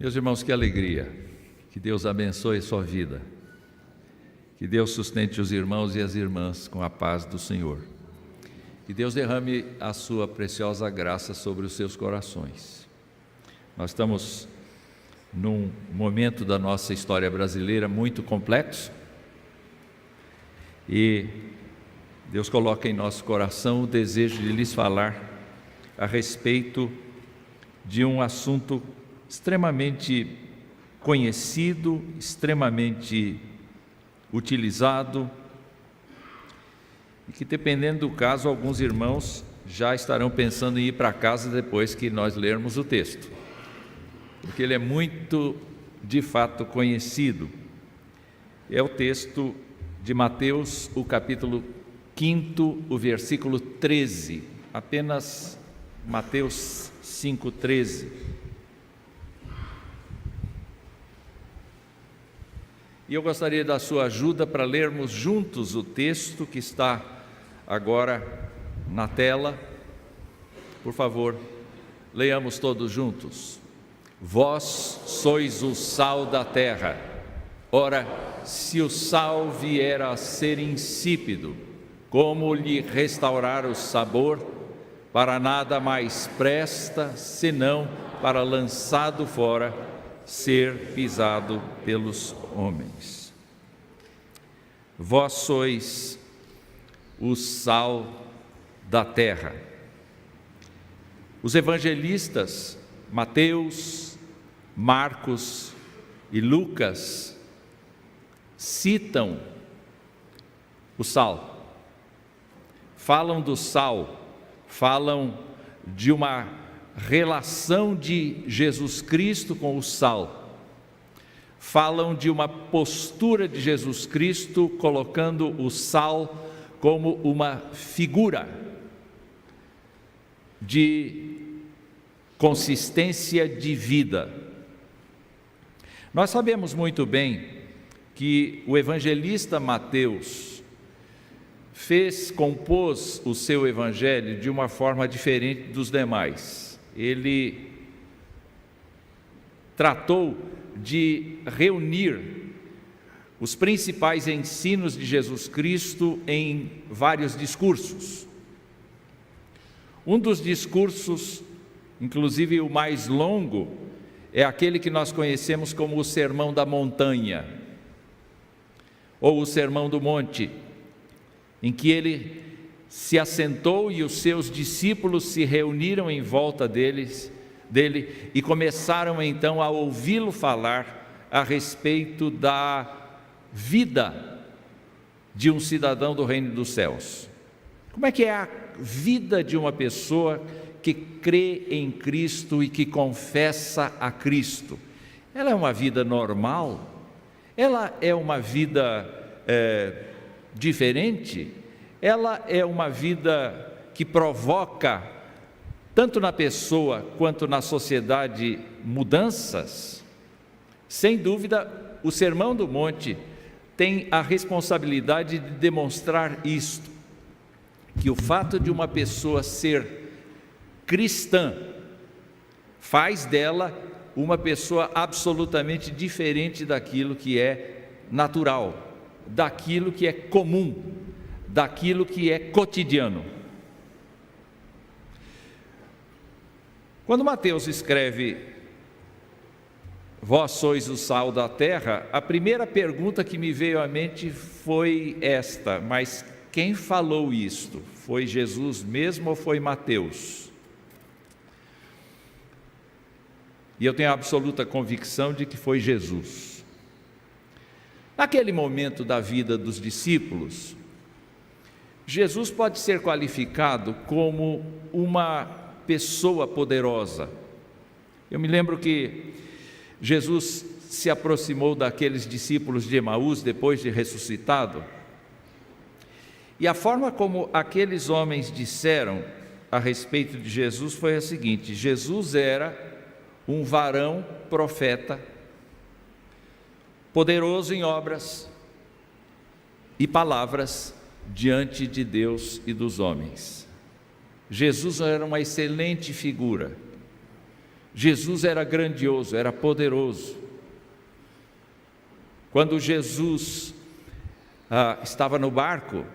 Meus irmãos, que alegria, que Deus abençoe a sua vida, que Deus sustente os irmãos e as irmãs com a paz do Senhor, que Deus derrame a sua preciosa graça sobre os seus corações. Nós estamos num momento da nossa história brasileira muito complexo e Deus coloca em nosso coração o desejo de lhes falar a respeito de um assunto extremamente conhecido, extremamente utilizado e que, dependendo do caso, alguns irmãos já estarão pensando em ir para casa depois que nós lermos o texto, porque ele é muito, de fato, conhecido. É o texto de Mateus, o capítulo 5, o versículo 13, apenas Mateus 5,13. E eu gostaria da sua ajuda para lermos juntos o texto que está agora na tela. Por favor, leiamos todos juntos. Vós sois o sal da terra. Ora, se o sal vier a ser insípido, como lhe restaurar o sabor? Para nada mais presta, senão para, lançado fora, ser pisado pelos homens. Vós sois o sal da terra. Os evangelistas Mateus, Marcos e Lucas citam o sal, falam do sal, falam de uma relação de Jesus Cristo com o sal, falam de uma postura de Jesus Cristo colocando o sal como uma figura de consistência de vida. Nós sabemos muito bem que o evangelista Mateus compôs o seu evangelho de uma forma diferente dos demais. Ele tratou de reunir os principais ensinos de Jesus Cristo em vários discursos. Um dos discursos, inclusive o mais longo, é aquele que nós conhecemos como o Sermão da Montanha, ou o Sermão do Monte, em que ele se assentou e os seus discípulos se reuniram em volta dele e começaram então a ouvi-lo falar a respeito da vida de um cidadão do reino dos céus. Como é que é a vida de uma pessoa que crê em Cristo e que confessa a Cristo? Ela é uma vida normal? Ela é uma vida diferente? Ela é uma vida que provoca, tanto na pessoa quanto na sociedade, mudanças? Sem dúvida, o Sermão do Monte tem a responsabilidade de demonstrar isto, que o fato de uma pessoa ser cristã faz dela uma pessoa absolutamente diferente daquilo que é natural, daquilo que é comum, daquilo que é cotidiano. Quando Mateus escreve vós sois o sal da terra, a primeira pergunta que me veio à mente foi esta: mas quem falou isto? Foi Jesus mesmo ou foi Mateus? E eu tenho a absoluta convicção de que foi Jesus. Naquele momento da vida dos discípulos, Jesus pode ser qualificado como uma pessoa poderosa. Eu me lembro que Jesus se aproximou daqueles discípulos de Emaús depois de ressuscitado, e a forma como aqueles homens disseram a respeito de Jesus foi a seguinte: Jesus era um varão profeta, poderoso em obras e palavras diante de Deus e dos homens. Jesus era uma excelente figura. Jesus era grandioso, era poderoso. Quando Jesus estava no barco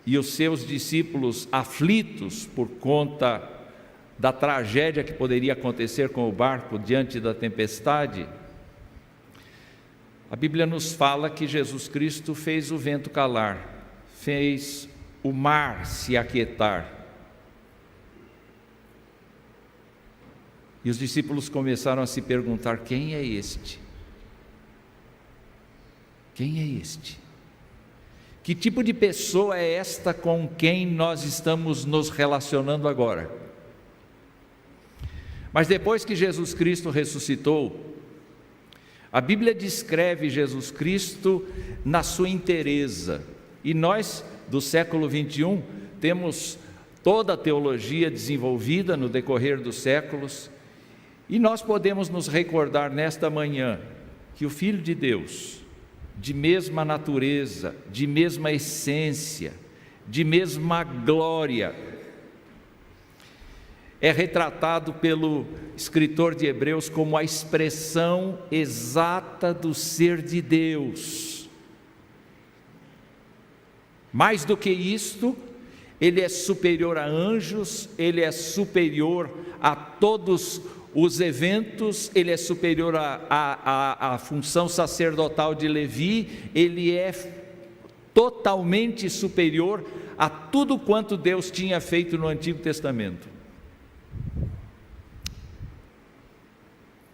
e os seus discípulos aflitos por conta da tragédia que poderia acontecer com o barco diante da tempestade, a Bíblia nos fala que Jesus Cristo fez o vento calar, fez o mar se aquietar. E os discípulos começaram a se perguntar: quem é este? Quem é este? Que tipo de pessoa é esta com quem nós estamos nos relacionando agora? Mas depois que Jesus Cristo ressuscitou, a Bíblia descreve Jesus Cristo na sua inteireza. E nós, do século 21, temos toda a teologia desenvolvida no decorrer dos séculos, e nós podemos nos recordar nesta manhã que o Filho de Deus, de mesma natureza, de mesma essência, de mesma glória, é retratado pelo escritor de Hebreus como a expressão exata do ser de Deus. Mais do que isto, ele é superior a anjos, ele é superior a todos os eventos, ele é superior à função sacerdotal de Levi, ele é totalmente superior a tudo quanto Deus tinha feito no Antigo Testamento.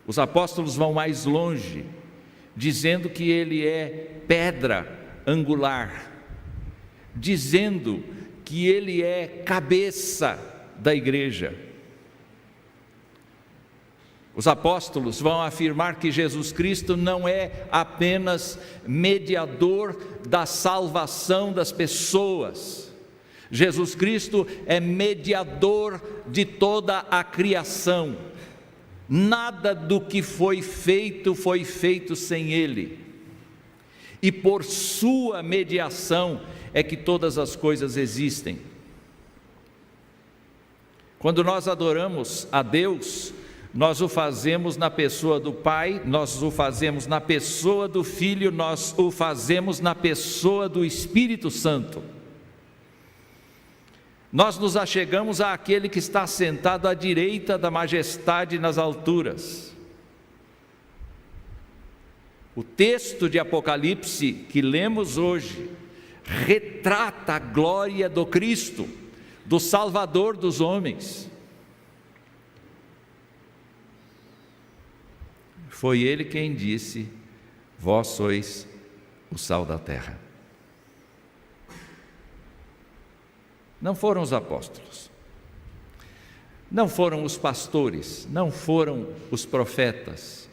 Os apóstolos vão mais longe, dizendo que ele é pedra angular, dizendo que ele é cabeça da igreja. Os apóstolos vão afirmar que Jesus Cristo não é apenas mediador da salvação das pessoas. Jesus Cristo é mediador de toda a criação. Nada do que foi feito sem Ele. E por sua mediação é que todas as coisas existem. Quando nós adoramos a Deus, nós o fazemos na pessoa do Pai, nós o fazemos na pessoa do Filho, nós o fazemos na pessoa do Espírito Santo. Nós nos achegamos àquele que está sentado à direita da majestade nas alturas. O texto de Apocalipse que lemos hoje retrata a glória do Cristo, do Salvador dos homens. Foi Ele quem disse: vós sois o sal da terra. Não foram os apóstolos, não foram os pastores, não foram os profetas.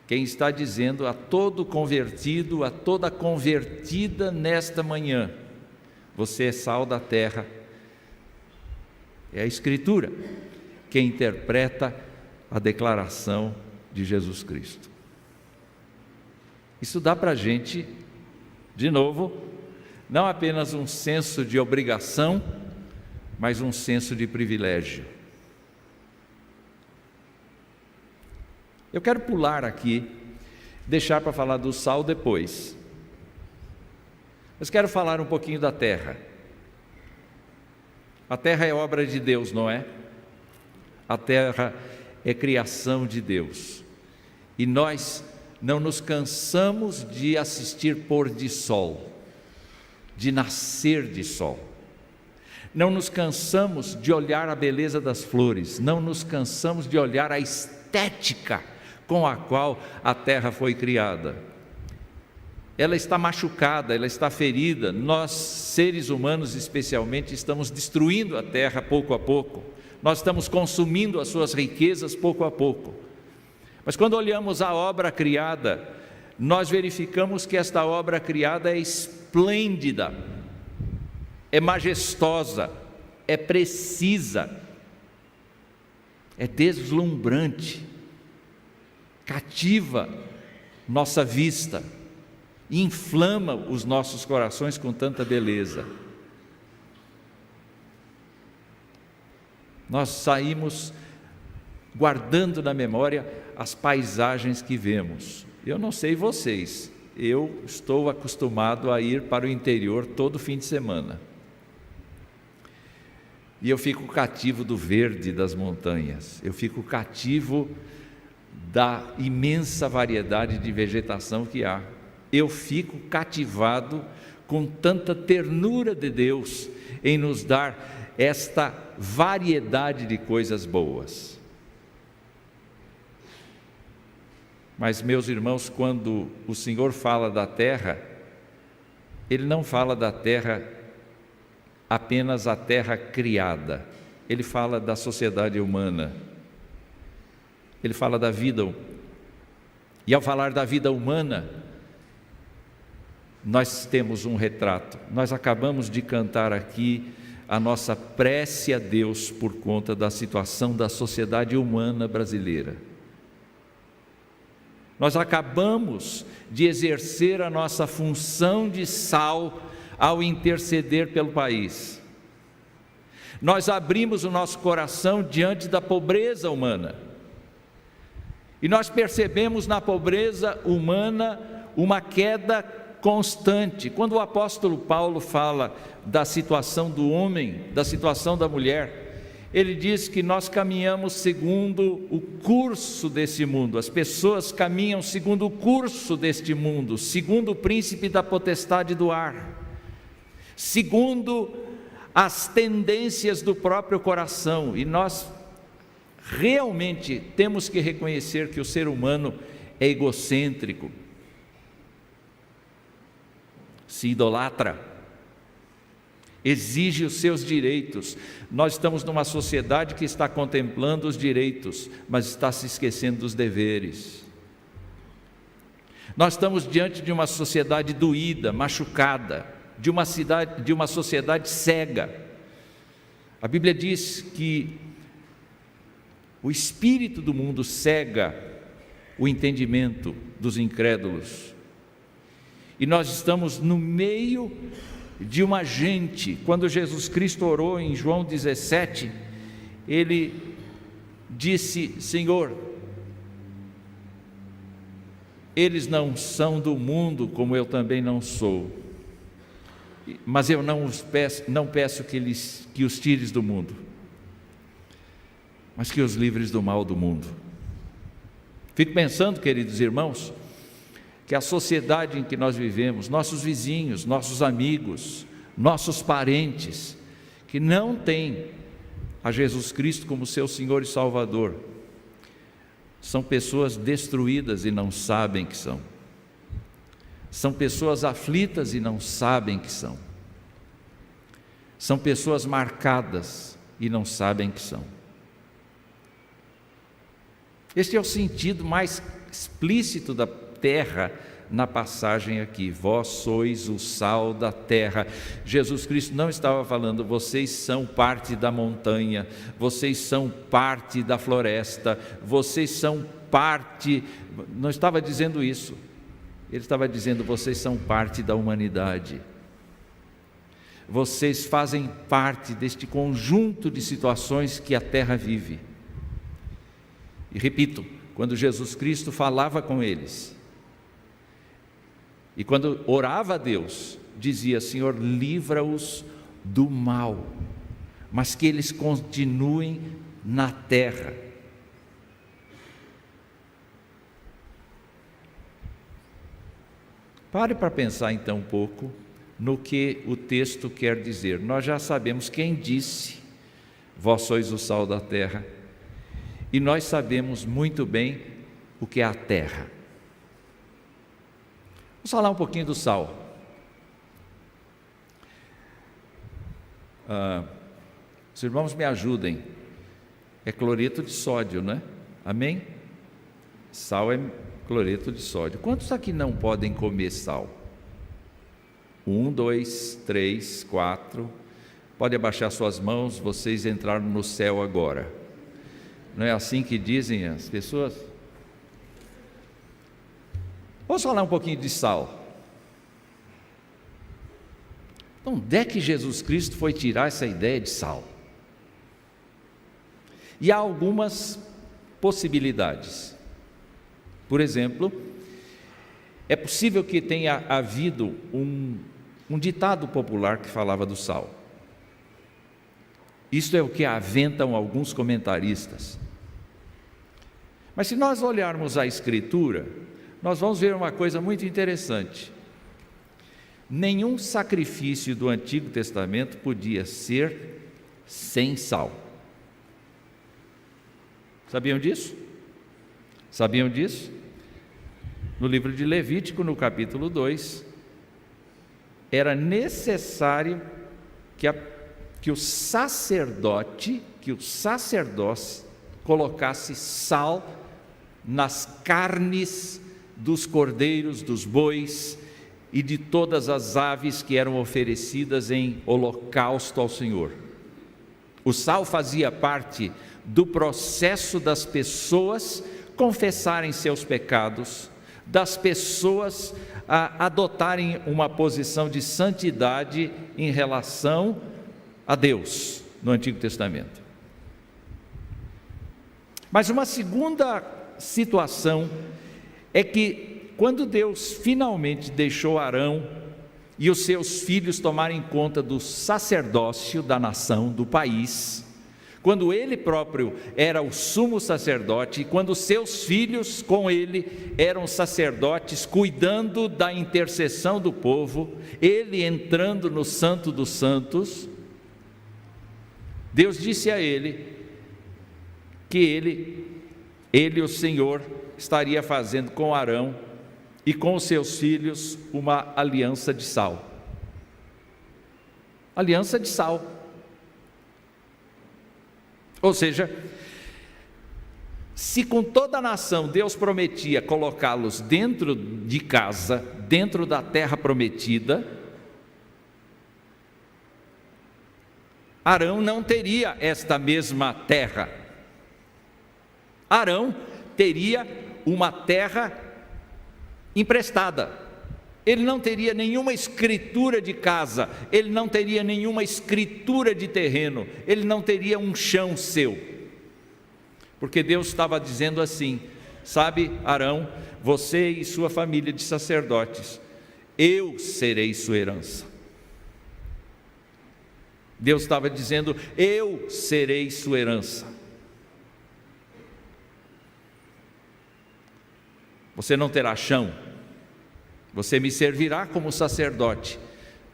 Quem está dizendo a todo convertido, a toda convertida nesta manhã: você é sal da terra, é a Escritura que interpreta a declaração de Jesus Cristo. Isso dá para a gente, de novo, não apenas um senso de obrigação, mas um senso de privilégio. Eu quero pular aqui, deixar para falar do sal depois. Mas quero falar um pouquinho da terra. A terra é obra de Deus, não é? A terra é criação de Deus. E nós não nos cansamos de assistir pôr de sol, de nascer de sol. Não nos cansamos de olhar a beleza das flores, não nos cansamos de olhar a estética com a qual a terra foi criada. Ela está machucada, ela está ferida. Nós, seres humanos especialmente, estamos destruindo a terra pouco a pouco. Nós estamos consumindo as suas riquezas pouco a pouco. Mas quando olhamos a obra criada, nós verificamos que esta obra criada é esplêndida, é majestosa, é precisa, é deslumbrante, cativa nossa vista, inflama os nossos corações com tanta beleza. Nós saímos guardando na memória as paisagens que vemos. Eu não sei vocês, eu estou acostumado a ir para o interior todo fim de semana. E eu fico cativo do verde das montanhas, eu fico cativo da imensa variedade de vegetação que há. Eu fico cativado com tanta ternura de Deus em nos dar esta variedade de coisas boas. Mas, meus irmãos, quando o Senhor fala da terra, Ele não fala da terra apenas a terra criada, Ele fala da sociedade humana, Ele fala da vida. E ao falar da vida humana, nós temos um retrato. Nós acabamos de cantar aqui a nossa prece a Deus por conta da situação da sociedade humana brasileira. Nós acabamos de exercer a nossa função de sal ao interceder pelo país. Nós abrimos o nosso coração diante da pobreza humana. E nós percebemos na pobreza humana uma queda constante. Quando o apóstolo Paulo fala da situação do homem, da situação da mulher, ele diz que nós caminhamos segundo o curso desse mundo. As pessoas caminham segundo o curso deste mundo, segundo o príncipe da potestade do ar, segundo as tendências do próprio coração. E nós realmente temos que reconhecer que o ser humano é egocêntrico, se idolatra, exige os seus direitos. Nós estamos numa sociedade que está contemplando os direitos, mas está se esquecendo dos deveres. Nós estamos diante de uma sociedade doída, machucada, de uma sociedade cega. A Bíblia diz que o espírito do mundo cega o entendimento dos incrédulos. E nós estamos no meio de uma gente. Quando Jesus Cristo orou em João 17, ele disse: Senhor, eles não são do mundo, como eu também não sou, mas eu não peço que os tires do mundo, mas que os livres do mal do mundo. Fico pensando, queridos irmãos, que a sociedade em que nós vivemos, nossos vizinhos, nossos amigos, nossos parentes, que não têm a Jesus Cristo como seu Senhor e Salvador, são pessoas destruídas e não sabem que são. São pessoas aflitas e não sabem que são. São pessoas marcadas e não sabem que são. Este é o sentido mais explícito da terra na passagem aqui. Vós sois o sal da terra. Jesus Cristo não estava falando: vocês são parte da montanha, vocês são parte da floresta, vocês são parte. Não estava dizendo isso. Ele estava dizendo: vocês são parte da humanidade. Vocês fazem parte deste conjunto de situações que a terra vive. E repito, quando Jesus Cristo falava com eles, e quando orava a Deus, dizia: Senhor, livra-os do mal, mas que eles continuem na terra. Pare para pensar então um pouco no que o texto quer dizer. Nós já sabemos quem disse: vós sois o sal da terra, e nós sabemos muito bem o que é a terra. Vamos falar um pouquinho do sal. Os irmãos me ajudem. É cloreto de sódio, né? Amém? Sal é cloreto de sódio. Quantos aqui não podem comer sal? 1, 2, 3, 4. Pode abaixar suas mãos, vocês entraram no céu agora. Não é assim que dizem as pessoas? Vamos falar um pouquinho de sal. Onde é que Jesus Cristo foi tirar essa ideia de sal? E há algumas possibilidades. Por exemplo, é possível que tenha havido um ditado popular que falava do sal. Isto é o que aventam alguns comentaristas. Mas se nós olharmos a Escritura, nós vamos ver uma coisa muito interessante. Nenhum sacrifício do Antigo Testamento podia ser sem sal. Sabiam disso? Sabiam disso? No livro de Levítico, no capítulo 2, era necessário que o sacerdote colocasse sal nas carnes dos cordeiros, dos bois e de todas as aves que eram oferecidas em holocausto ao Senhor. O sal fazia parte do processo das pessoas confessarem seus pecados, das pessoas adotarem uma posição de santidade em relação a Deus no Antigo Testamento. Mas uma segunda situação é que quando Deus finalmente deixou Arão e os seus filhos tomarem conta do sacerdócio da nação, do país, quando ele próprio era o sumo sacerdote, e quando seus filhos com ele eram sacerdotes, cuidando da intercessão do povo, ele entrando no Santo dos Santos, Deus disse a ele que ele, o Senhor, estaria fazendo com Arão e com os seus filhos uma aliança de sal. Aliança de sal. Ou seja, se com toda a nação Deus prometia colocá-los dentro de casa, dentro da terra prometida, Arão não teria esta mesma terra. Arão teria uma terra emprestada. Ele não teria nenhuma escritura de casa, ele não teria nenhuma escritura de terreno, ele não teria um chão seu. Porque Deus estava dizendo assim: sabe, Arão, você e sua família de sacerdotes, eu serei sua herança. Deus estava dizendo: eu serei sua herança. Você não terá chão, você me servirá como sacerdote,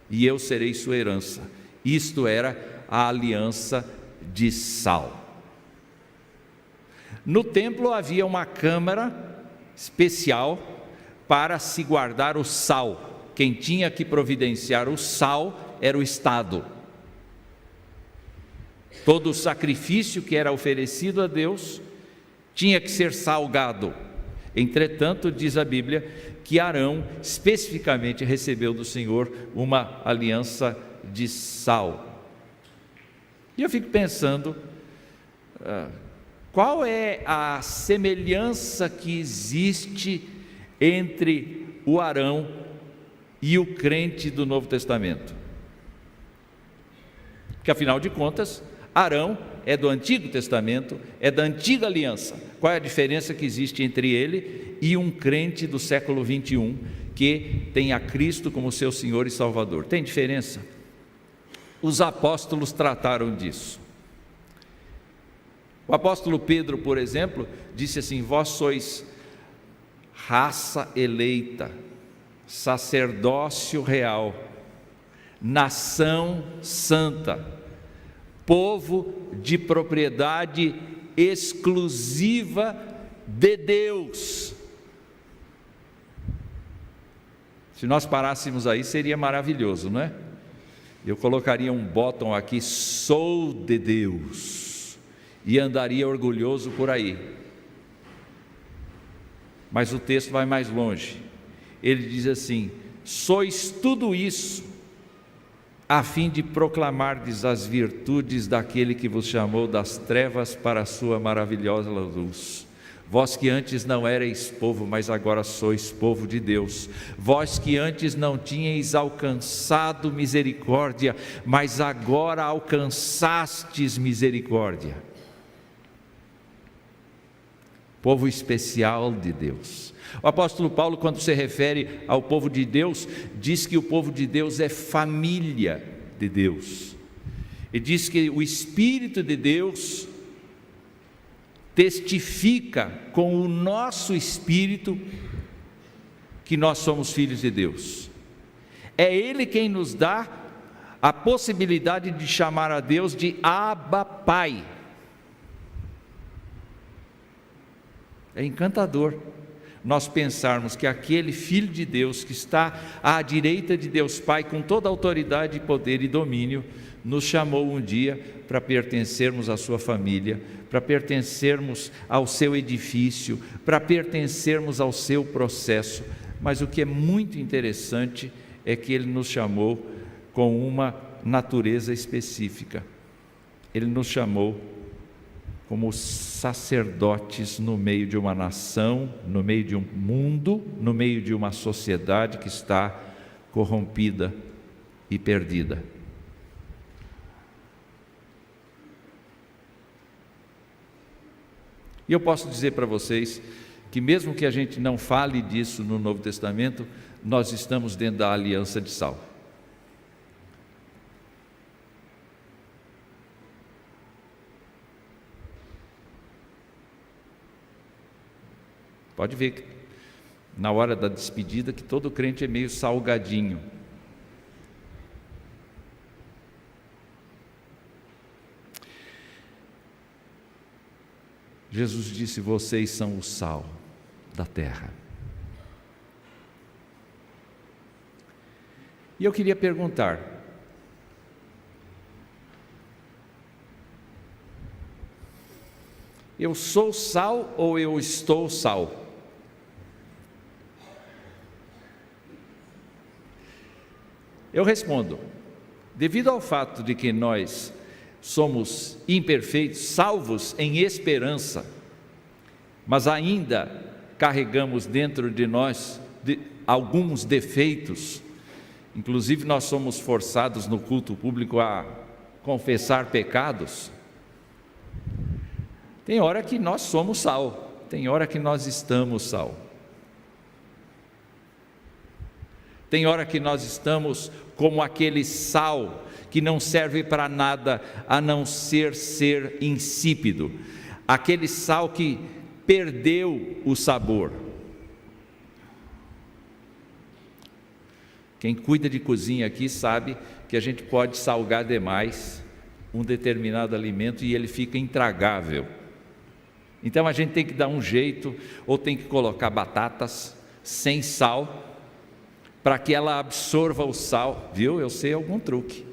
e eu serei sua herança. Isto era a aliança de sal. No templo havia uma câmara especial para se guardar o sal. Quem tinha que providenciar o sal era o Estado. Todo o sacrifício que era oferecido a Deus tinha que ser salgado. Entretanto, diz a Bíblia que Arão especificamente recebeu do Senhor uma aliança de sal. E eu fico pensando, qual é a semelhança que existe entre o Arão e o crente do Novo Testamento? Porque afinal de contas, Arão é do Antigo Testamento, é da antiga aliança. Qual é a diferença que existe entre ele e um crente do século 21 que tem a Cristo como seu Senhor e Salvador? Tem diferença? Os apóstolos trataram disso. O apóstolo Pedro, por exemplo, disse assim: vós sois raça eleita, sacerdócio real, nação santa, povo de propriedade exclusiva de Deus. Se nós parássemos aí, seria maravilhoso, não é? Eu colocaria um botão aqui: sou de Deus, e andaria orgulhoso por aí. Mas o texto vai mais longe. Ele diz assim: sois tudo isso a fim de proclamardes as virtudes daquele que vos chamou das trevas para a sua maravilhosa luz. Vós que antes não erais povo, mas agora sois povo de Deus. Vós que antes não tinhais alcançado misericórdia, mas agora alcançastes misericórdia. povo especial de Deus. O apóstolo Paulo, quando se refere ao povo de Deus, diz que o povo de Deus é família de Deus. E diz que o Espírito de Deus testifica com o nosso espírito que nós somos filhos de Deus. É Ele quem nos dá a possibilidade de chamar a Deus de Abba Pai. É encantador nós pensarmos que aquele Filho de Deus que está à direita de Deus Pai, com toda a autoridade, poder e domínio, nos chamou um dia para pertencermos à sua família, para pertencermos ao seu edifício, para pertencermos ao seu processo. Mas o que é muito interessante é que Ele nos chamou com uma natureza específica. Ele nos chamou como sacerdotes no meio de uma nação, no meio de um mundo, no meio de uma sociedade que está corrompida e perdida. E eu posso dizer para vocês que mesmo que a gente não fale disso no Novo Testamento, nós estamos dentro da aliança de sal. Pode ver que na hora da despedida que todo crente é meio salgadinho. Jesus disse: vocês são o sal da terra. E eu queria perguntar: eu sou sal ou eu estou sal? Eu respondo: devido ao fato de que nós somos imperfeitos, salvos em esperança, mas ainda carregamos dentro de nós alguns defeitos, inclusive nós somos forçados no culto público a confessar pecados. Tem hora que nós somos sal, tem hora que nós estamos sal. Tem hora que nós estamos como aquele sal que não serve para nada a não ser insípido, aquele sal que perdeu o sabor. Quem cuida de cozinha aqui sabe que a gente pode salgar demais um determinado alimento e ele fica intragável. Então a gente tem que dar um jeito, ou tem que colocar batatas sem sal, para que ela absorva o sal, viu? Eu sei algum truque.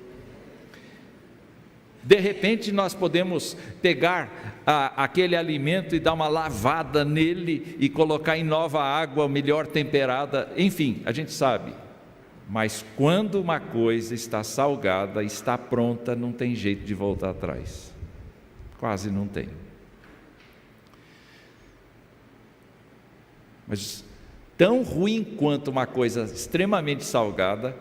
De repente nós podemos pegar aquele alimento e dar uma lavada nele e colocar em nova água, melhor temperada, enfim, a gente sabe. Mas quando uma coisa está salgada, está pronta, não tem jeito de voltar atrás. Quase não tem. Mas tão ruim quanto uma coisa extremamente salgada,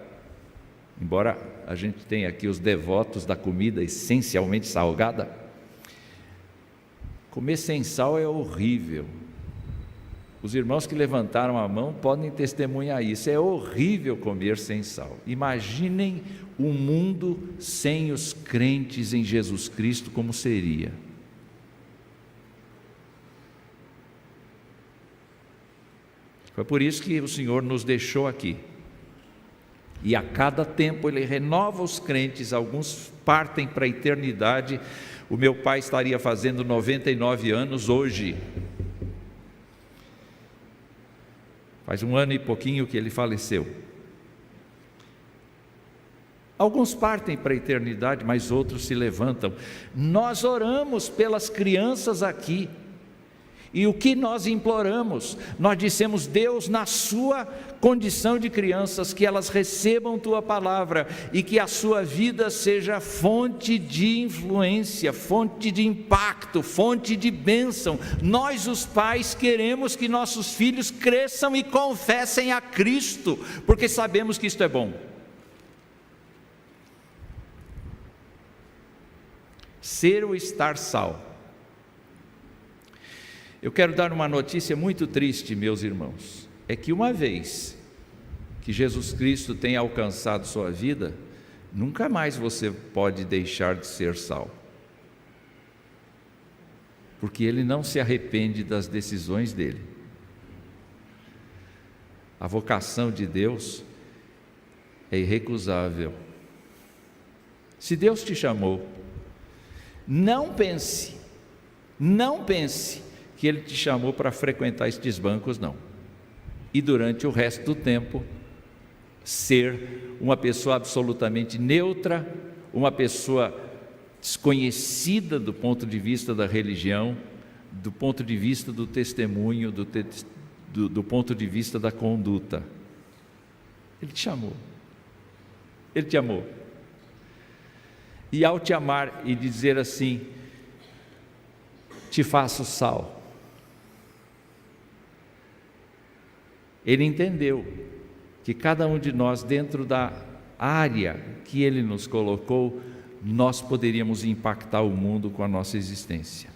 embora a gente tenha aqui os devotos da comida essencialmente salgada, comer sem sal é horrível. Os irmãos que levantaram a mão podem testemunhar isso. É horrível comer sem sal. Imaginem o mundo sem os crentes em Jesus Cristo como seria. Foi por isso que o Senhor nos deixou aqui. E a cada tempo Ele renova os crentes, alguns partem para a eternidade. O meu pai estaria fazendo 99 anos hoje. Faz 1 ano e pouquinho que ele faleceu. Alguns partem para a eternidade, mas outros se levantam. Nós oramos pelas crianças aqui. E o que nós imploramos? Nós dissemos: Deus, na sua condição de crianças, que elas recebam Tua palavra e que a sua vida seja fonte de influência, fonte de impacto, fonte de bênção. Nós, os pais, queremos que nossos filhos cresçam e confessem a Cristo, porque sabemos que isto é bom. Ser ou estar sal. Eu quero dar uma notícia muito triste, meus irmãos, é que uma vez que Jesus Cristo tenha alcançado sua vida, nunca mais você pode deixar de ser sal, porque Ele não se arrepende das decisões dele. A vocação de Deus é irrecusável. Se Deus te chamou, não pense que Ele te chamou para frequentar estes bancos, não. E durante o resto do tempo, ser uma pessoa absolutamente neutra, uma pessoa desconhecida do ponto de vista da religião, do ponto de vista do testemunho, do ponto de vista da conduta. Ele te chamou, Ele te amou. E ao te amar e dizer assim: te faço sal, Ele entendeu que cada um de nós, dentro da área que Ele nos colocou, nós poderíamos impactar o mundo com a nossa existência.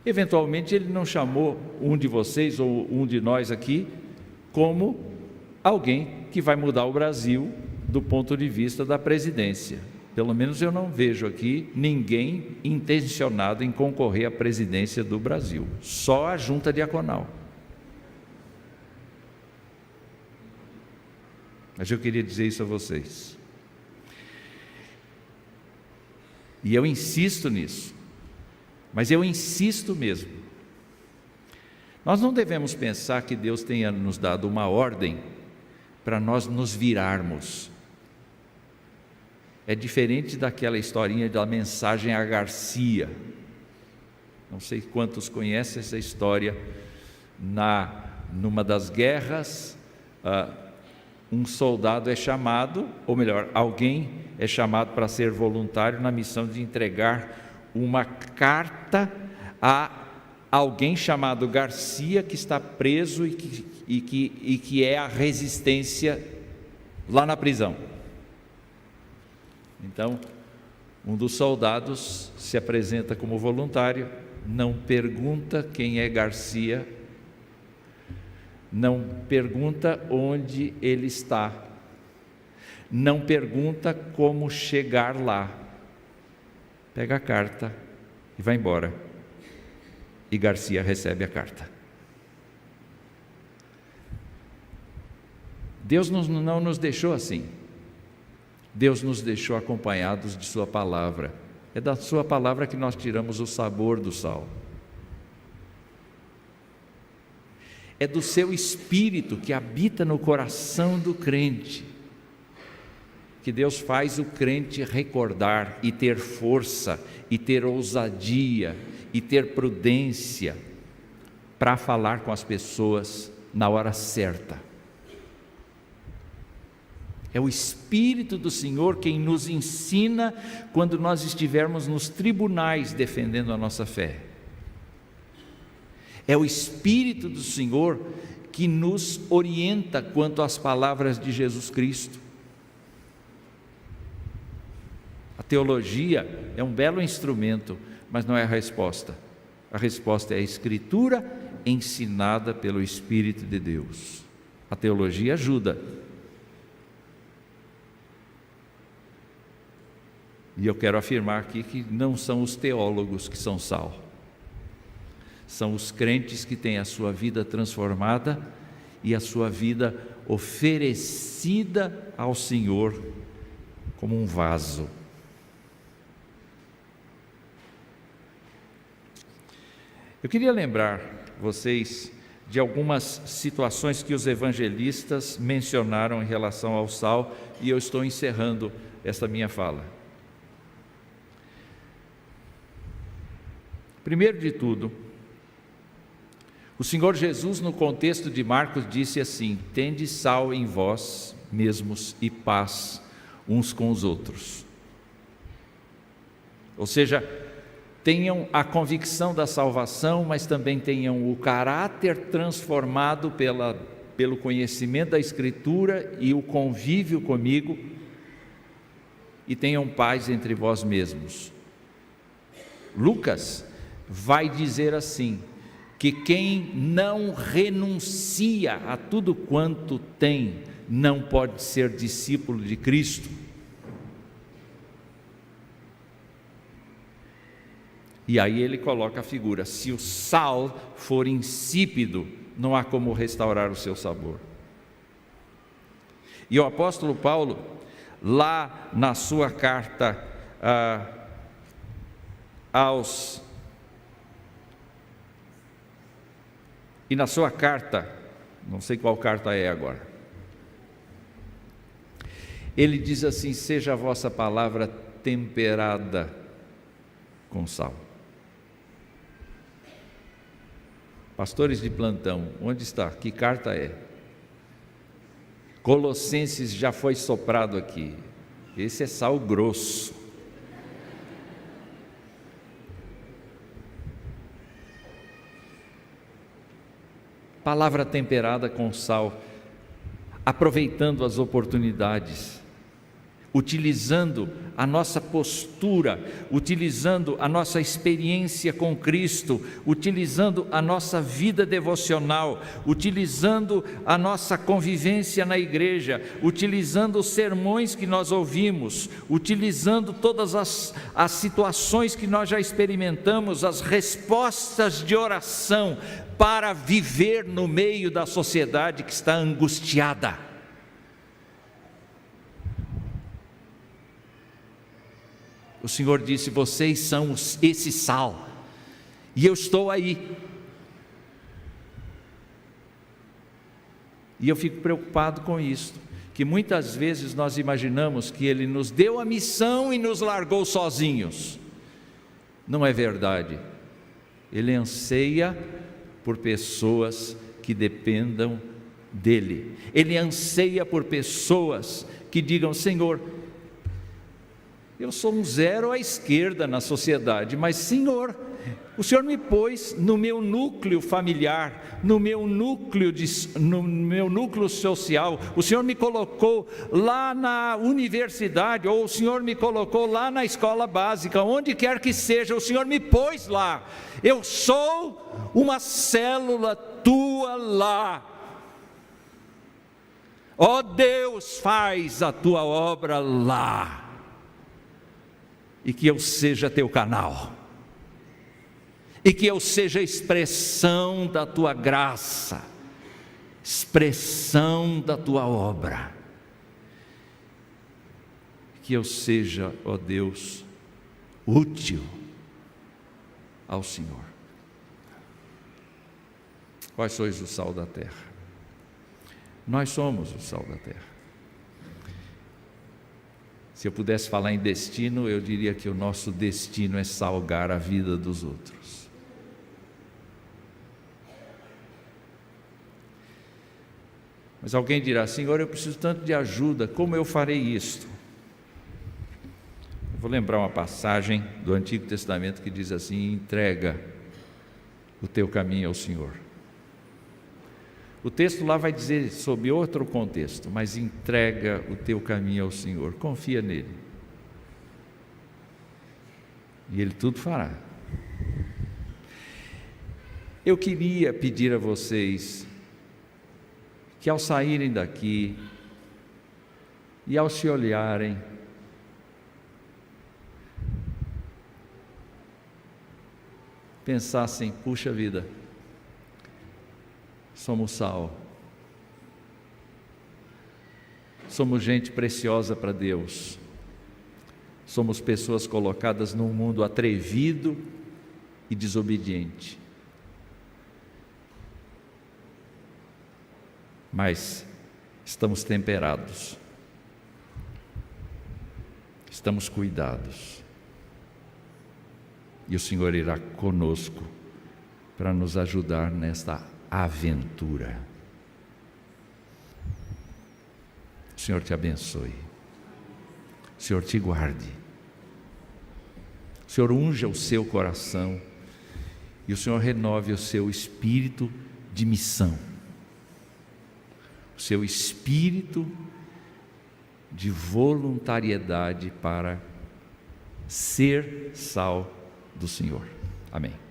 Eventualmente Ele não chamou um de vocês ou um de nós aqui como alguém que vai mudar o Brasil do ponto de vista da presidência. Pelo menos eu não vejo aqui ninguém intencionado em concorrer à presidência do Brasil, só a junta diaconal. Mas eu queria dizer isso a vocês, e eu insisto nisso, mas eu insisto mesmo. Nós não devemos pensar que Deus tenha nos dado uma ordem para nós nos virarmos. É diferente daquela historinha da mensagem a Garcia. Não sei quantos conhecem essa história. Numa das guerras, um soldado é chamado, ou melhor, alguém é chamado para ser voluntário na missão de entregar uma carta a alguém chamado Garcia, que está preso e que é a resistência lá na prisão. Então, um dos soldados se apresenta como voluntário, não pergunta quem é Garcia, não pergunta onde ele está, não pergunta como chegar lá, pega a carta e vai embora. E Garcia recebe a carta. Deus não nos deixou assim. Deus nos deixou acompanhados de sua palavra. É da sua palavra que nós tiramos o sabor do sal. É do seu Espírito que habita no coração do crente que Deus faz o crente recordar e ter força, e ter ousadia, e ter prudência para falar com as pessoas na hora certa. É o Espírito do Senhor quem nos ensina quando nós estivermos nos tribunais defendendo a nossa fé. É o Espírito do Senhor que nos orienta quanto às palavras de Jesus Cristo. A teologia é um belo instrumento, mas não é a resposta. A resposta é a Escritura ensinada pelo Espírito de Deus. A teologia ajuda. E eu quero afirmar aqui que não são os teólogos que são sal. São os crentes que têm a sua vida transformada e a sua vida oferecida ao Senhor como um vaso. Eu queria lembrar vocês de algumas situações que os evangelistas mencionaram em relação ao sal, e eu estou encerrando esta minha fala. Primeiro de tudo, o Senhor Jesus, no contexto de Marcos, disse assim: tende sal em vós mesmos e paz uns com os outros. Ou seja, tenham a convicção da salvação, mas também tenham o caráter transformado pelo conhecimento da Escritura e o convívio comigo, e tenham paz entre vós mesmos. Lucas vai dizer assim, que quem não renuncia a tudo quanto tem, não pode ser discípulo de Cristo. E aí ele coloca a figura: se o sal for insípido, não há como restaurar o seu sabor. E o apóstolo Paulo, lá na sua carta na sua carta, não sei qual carta é agora, ele diz assim: seja a vossa palavra temperada com sal. Pastores de plantão, onde está? Que carta é? Colossenses já foi soprado aqui. Esse é sal grosso. Palavra temperada com sal, aproveitando as oportunidades, utilizando a nossa postura, utilizando a nossa experiência com Cristo, utilizando a nossa vida devocional, utilizando a nossa convivência na igreja, utilizando os sermões que nós ouvimos, utilizando todas as situações que nós já experimentamos, as respostas de oração, para viver no meio da sociedade que está angustiada. O Senhor disse: vocês são esse sal, e eu estou aí. E eu fico preocupado com isso, que muitas vezes nós imaginamos que Ele nos deu a missão e nos largou sozinhos. Não é verdade. Ele anseia por pessoas que dependam dEle. Ele anseia por pessoas que digam: Senhor, eu sou um zero à esquerda na sociedade, mas Senhor, o Senhor me pôs no meu núcleo familiar, no meu núcleo social, o Senhor me colocou lá na universidade, ou o Senhor me colocou lá na escola básica, onde quer que seja, o Senhor me pôs lá. Eu sou uma célula tua lá. Ó Deus, faz a tua obra lá. E que eu seja teu canal, e que eu seja expressão da tua graça, expressão da tua obra, que eu seja, ó Deus, útil ao Senhor. Vós sois o sal da terra. Nós somos o sal da terra. Se eu pudesse falar em destino, eu diria que o nosso destino é salgar a vida dos outros. Mas alguém dirá: Senhor, eu preciso tanto de ajuda, como eu farei isto? Eu vou lembrar uma passagem do Antigo Testamento que diz assim: entrega o teu caminho ao Senhor. O texto lá vai dizer sobre outro contexto, mas entrega o teu caminho ao Senhor, confia nele, e Ele tudo fará. Eu queria pedir a vocês que, ao saírem daqui e ao se olharem, pensassem: puxa vida, somos sal, somos gente preciosa para Deus, somos pessoas colocadas num mundo atrevido e desobediente, mas estamos temperados, estamos cuidados, e o Senhor irá conosco para nos ajudar nesta aventura. O Senhor te abençoe, o Senhor te guarde, o Senhor unja o seu coração e o Senhor renove o seu espírito de missão, o seu espírito de voluntariedade para ser sal do Senhor. Amém.